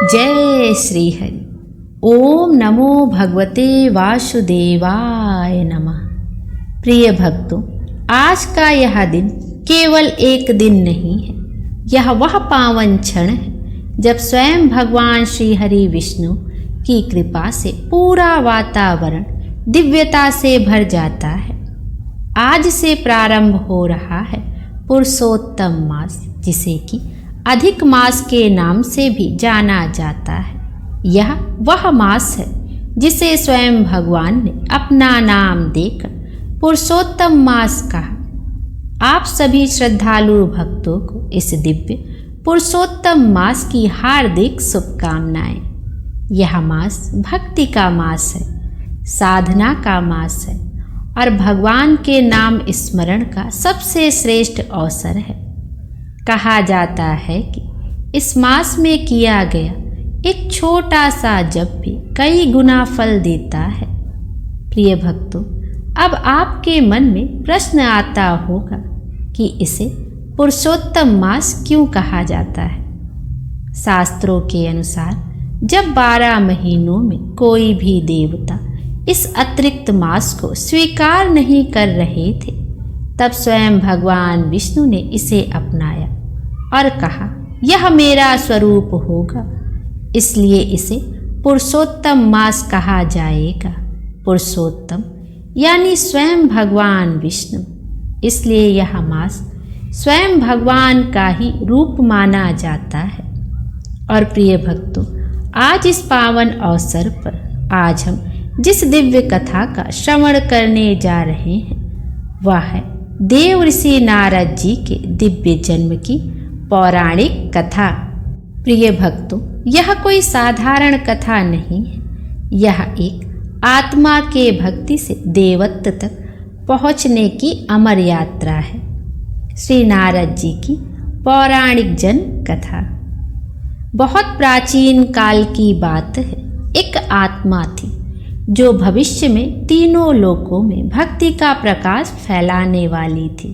जय श्री हरि। ओम नमो भगवते वासुदेवाय नमः। प्रिय भक्तों, आज का यह दिन केवल एक दिन नहीं है, यह वह पावन क्षण है जब स्वयं भगवान श्री हरि विष्णु की कृपा से पूरा वातावरण दिव्यता से भर जाता है। आज से प्रारंभ हो रहा है पुरुषोत्तम मास, जिसे कि अधिक मास के नाम से भी जाना जाता है। यह वह मास है जिसे स्वयं भगवान ने अपना नाम देकर पुरुषोत्तम मास कहा। आप सभी श्रद्धालु भक्तों को इस दिव्य पुरुषोत्तम मास की हार्दिक शुभकामनाएं। यह मास भक्ति का मास है, साधना का मास है और भगवान के नाम स्मरण का सबसे श्रेष्ठ अवसर है। कहा जाता है कि इस मास में किया गया एक छोटा सा जप भी कई गुना फल देता है। प्रिय भक्तों, अब आपके मन में प्रश्न आता होगा कि इसे पुरुषोत्तम मास क्यों कहा जाता है। शास्त्रों के अनुसार जब 12 महीनों में कोई भी देवता इस अतिरिक्त मास को स्वीकार नहीं कर रहे थे, तब स्वयं भगवान विष्णु ने इसे अपनाया और कहा, यह मेरा स्वरूप होगा, इसलिए इसे पुरुषोत्तम मास कहा जाएगा। पुरुषोत्तम यानी स्वयं भगवान विष्णु, इसलिए यह मास स्वयं भगवान का ही रूप माना जाता है। और प्रिय भक्तों, आज इस पावन अवसर पर आज हम जिस दिव्य कथा का श्रवण करने जा रहे हैं, वह है देव ऋषि नारद जी के दिव्य जन्म की पौराणिक कथा। प्रिय भक्तों, यह कोई साधारण कथा नहीं है, यह एक आत्मा के भक्ति से देवत्व तक पहुँचने की अमर यात्रा है। श्री नारद जी की पौराणिक जन्म कथा बहुत प्राचीन काल की बात है। एक आत्मा थी जो भविष्य में तीनों लोकों में भक्ति का प्रकाश फैलाने वाली थी,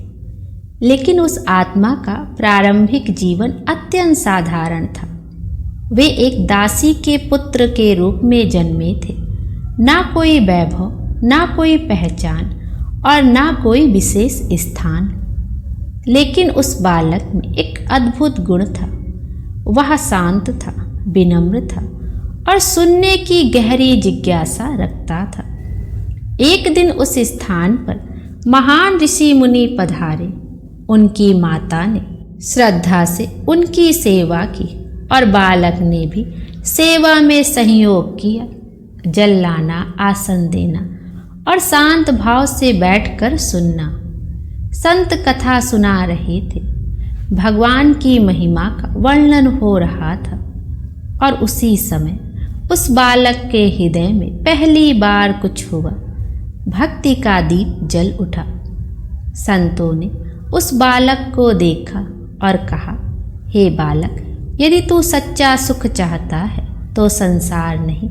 लेकिन उस आत्मा का प्रारंभिक जीवन अत्यंत साधारण था। वे एक दासी के पुत्र के रूप में जन्मे थे। ना कोई वैभव, ना कोई पहचान और ना कोई विशेष स्थान, लेकिन उस बालक में एक अद्भुत गुण था। वह शांत था, विनम्र था और सुनने की गहरी जिज्ञासा रखता था। एक दिन उस स्थान पर महान ऋषि मुनि पधारे। उनकी माता ने श्रद्धा से उनकी सेवा की और बालक ने भी सेवा में सहयोग किया। जल लाना, आसन देना और शांत भाव से बैठकर सुनना। संत कथा सुना रहे थे, भगवान की महिमा का वर्णन हो रहा था और उसी समय उस बालक के हृदय में पहली बार कुछ हुआ। भक्ति का दीप जल उठा। संतों ने उस बालक को देखा और कहा, हे बालक, यदि तू सच्चा सुख चाहता है तो संसार नहीं,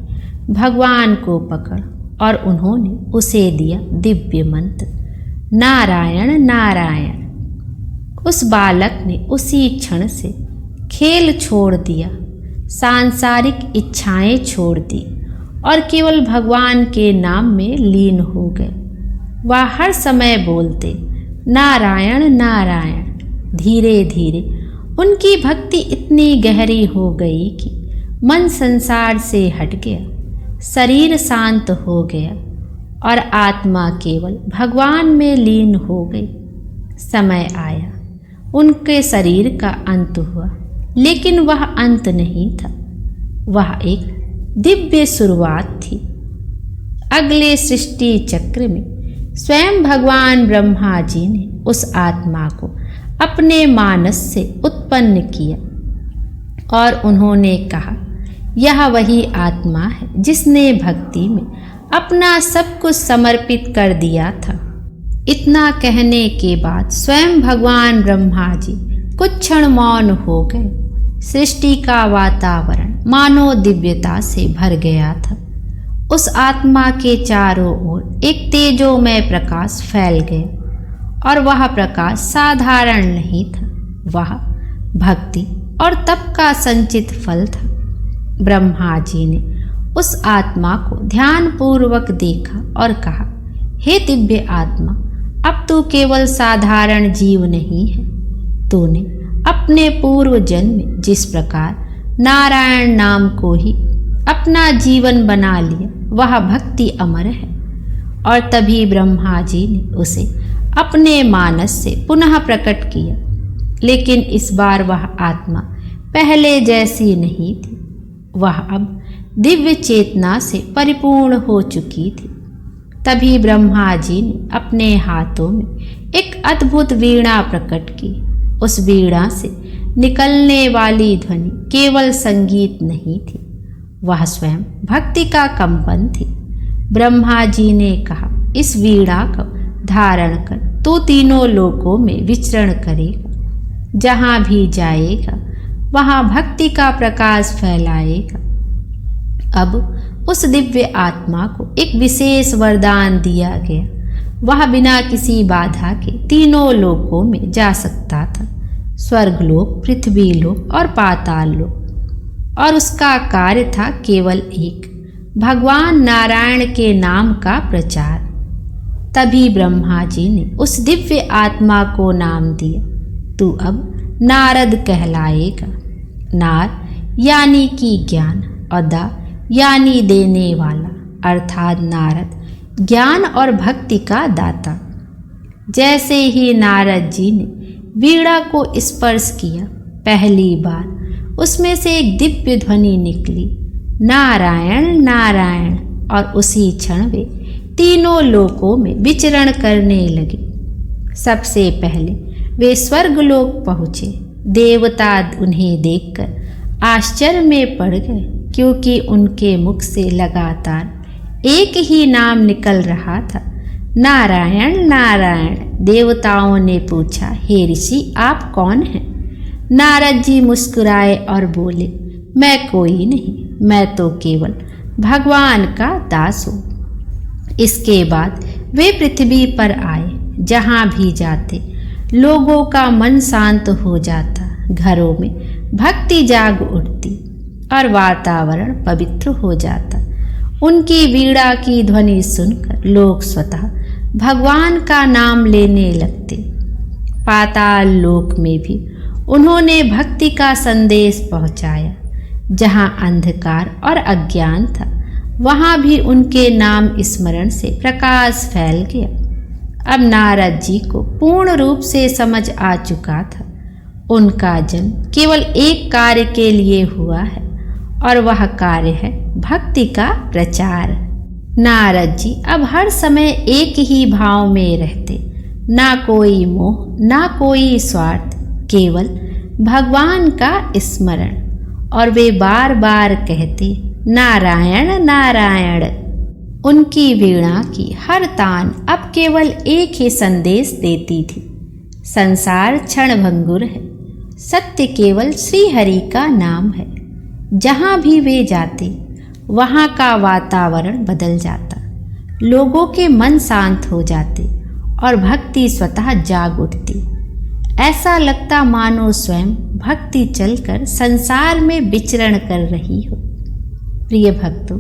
भगवान को पकड़। और उन्होंने उसे दिया दिव्य मंत्र, नारायण नारायण। उस बालक ने उसी क्षण से खेल छोड़ दिया, सांसारिक इच्छाएं छोड़ दी और केवल भगवान के नाम में लीन हो गए। वह हर समय बोलते, नारायण नारायण। धीरे धीरे उनकी भक्ति इतनी गहरी हो गई कि मन संसार से हट गया, शरीर शांत हो गया और आत्मा केवल भगवान में लीन हो गई। समय आया, उनके शरीर का अंत हुआ, लेकिन वह अंत नहीं था, वह एक दिव्य शुरुआत थी। अगले सृष्टि चक्र में स्वयं भगवान ब्रह्मा जी ने उस आत्मा को अपने मानस से उत्पन्न किया और उन्होंने कहा, यह वही आत्मा है जिसने भक्ति में अपना सब कुछ समर्पित कर दिया था। इतना कहने के बाद स्वयं भगवान ब्रह्मा जी कुछ क्षण मौन हो गए। सृष्टि का वातावरण मानो दिव्यता से भर गया था। उस आत्मा के चारों ओर एक तेजोमय प्रकाश फैल गया और वह प्रकाश साधारण नहीं था, वह भक्ति और तप का संचित फल था। ब्रह्मा जी ने उस आत्मा को ध्यानपूर्वक देखा और कहा, हे दिव्य आत्मा, अब तू केवल साधारण जीव नहीं है। तूने अपने पूर्व जन्म में जिस प्रकार नारायण नाम को ही अपना जीवन बना लिया, वह भक्ति अमर है। और तभी ब्रह्मा जी ने उसे अपने मानस से पुनः प्रकट किया, लेकिन इस बार वह आत्मा पहले जैसी नहीं थी। वह अब दिव्य चेतना से परिपूर्ण हो चुकी थी। तभी ब्रह्मा जी ने अपने हाथों में एक अद्भुत वीणा प्रकट की। उस वीणा से निकलने वाली ध्वनि केवल संगीत नहीं थी, वह स्वयं भक्ति का कंपन थी। ब्रह्मा जी ने कहा, इस वीणा को धारण कर तू तीनों लोकों में विचरण करेगा। जहाँ भी जाएगा वहाँ भक्ति का प्रकाश फैलाएगा। अब उस दिव्य आत्मा को एक विशेष वरदान दिया गया। वह बिना किसी बाधा के तीनों लोकों में जा सकता था, स्वर्गलोक, पृथ्वी लोक और पाताल लोक। और उसका कार्य था केवल एक, भगवान नारायण के नाम का प्रचार। तभी ब्रह्मा जी ने उस दिव्य आत्मा को नाम दिया, तू अब नारद कहलाएगा। नार यानी कि ज्ञान और दा यानी देने वाला, अर्थात नारद ज्ञान और भक्ति का दाता। जैसे ही नारद जी ने वीणा को स्पर्श किया, पहली बार उसमें से एक दिव्य ध्वनि निकली, नारायण नारायण। और उसी क्षण वे तीनों लोकों में विचरण करने लगे। सबसे पहले वे स्वर्गलोक पहुँचे। देवता उन्हें देखकर आश्चर्य में पड़ गए, क्योंकि उनके मुख से लगातार एक ही नाम निकल रहा था, नारायण नारायण। देवताओं ने पूछा, हे ऋषि, आप कौन हैं? नारद जी मुस्कुराए और बोले, मैं कोई नहीं, मैं तो केवल भगवान का दास हूँ। इसके बाद वे पृथ्वी पर आए। जहाँ भी जाते लोगों का मन शांत हो जाता, घरों में भक्ति जाग उठती और वातावरण पवित्र हो जाता। उनकी वीणा की ध्वनि सुनकर लोग स्वतः भगवान का नाम लेने लगते। पाताल लोक में भी उन्होंने भक्ति का संदेश पहुंचाया। जहां अंधकार और अज्ञान था, वहां भी उनके नाम स्मरण से प्रकाश फैल गया। अब नारद जी को पूर्ण रूप से समझ आ चुका था, उनका जन्म केवल एक कार्य के लिए हुआ है, और वह कार्य है भक्ति का प्रचार। नारद जी अब हर समय एक ही भाव में रहते, ना कोई मोह, ना कोई स्वार्थ, केवल भगवान का स्मरण। और वे बार बार कहते, नारायण नारायण। उनकी वीणा की हर तान अब केवल एक ही संदेश देती थी, संसार क्षणभंगुर है, सत्य केवल श्री हरि का नाम है। जहाँ भी वे जाते वहाँ का वातावरण बदल जाता, लोगों के मन शांत हो जाते और भक्ति स्वतः जाग उठती। ऐसा लगता मानो स्वयं भक्ति चलकर संसार में विचरण कर रही हो। प्रिय भक्तों,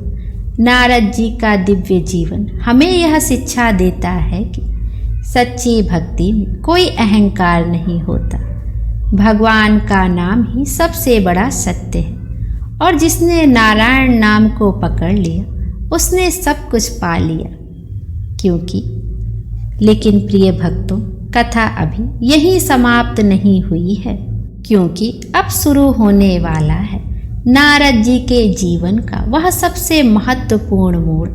नारद जी का दिव्य जीवन हमें यह शिक्षा देता है कि सच्ची भक्ति में कोई अहंकार नहीं होता। भगवान का नाम ही सबसे बड़ा सत्य है, और जिसने नारायण नाम को पकड़ लिया उसने सब कुछ पा लिया। लेकिन प्रिय भक्तों, कथा अभी यही समाप्त नहीं हुई है, क्योंकि अब शुरू होने वाला है नारद जी के जीवन का वह सबसे महत्वपूर्ण मोड़,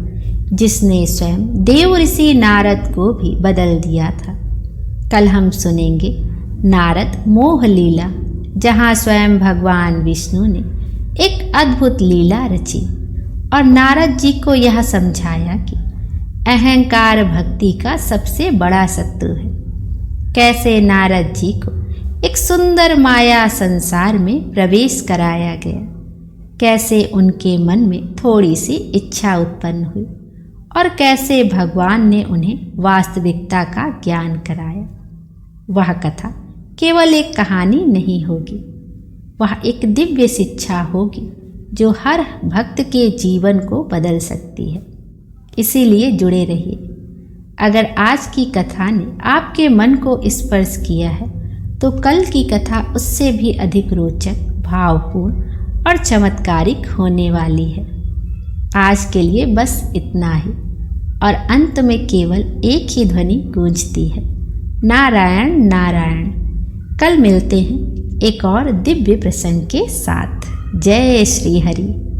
जिसने स्वयं देव ऋषि नारद को भी बदल दिया था। कल हम सुनेंगे नारद मोह लीला, जहाँ स्वयं भगवान विष्णु ने एक अद्भुत लीला रची और नारद जी को यह समझाया कि अहंकार भक्ति का सबसे बड़ा शत्रु है। कैसे नारद जी को एक सुंदर माया संसार में प्रवेश कराया गया, कैसे उनके मन में थोड़ी सी इच्छा उत्पन्न हुई और कैसे भगवान ने उन्हें वास्तविकता का ज्ञान कराया। वह कथा केवल एक कहानी नहीं होगी, वह एक दिव्य शिक्षा होगी जो हर भक्त के जीवन को बदल सकती है। इसीलिए जुड़े रहिए। अगर आज की कथा ने आपके मन को स्पर्श किया है तो कल की कथा उससे भी अधिक रोचक, भावपूर्ण और चमत्कारिक होने वाली है। आज के लिए बस इतना ही, और अंत में केवल एक ही ध्वनि गूंजती है, नारायण नारायण। कल मिलते हैं एक और दिव्य प्रसंग के साथ। जय श्री हरि।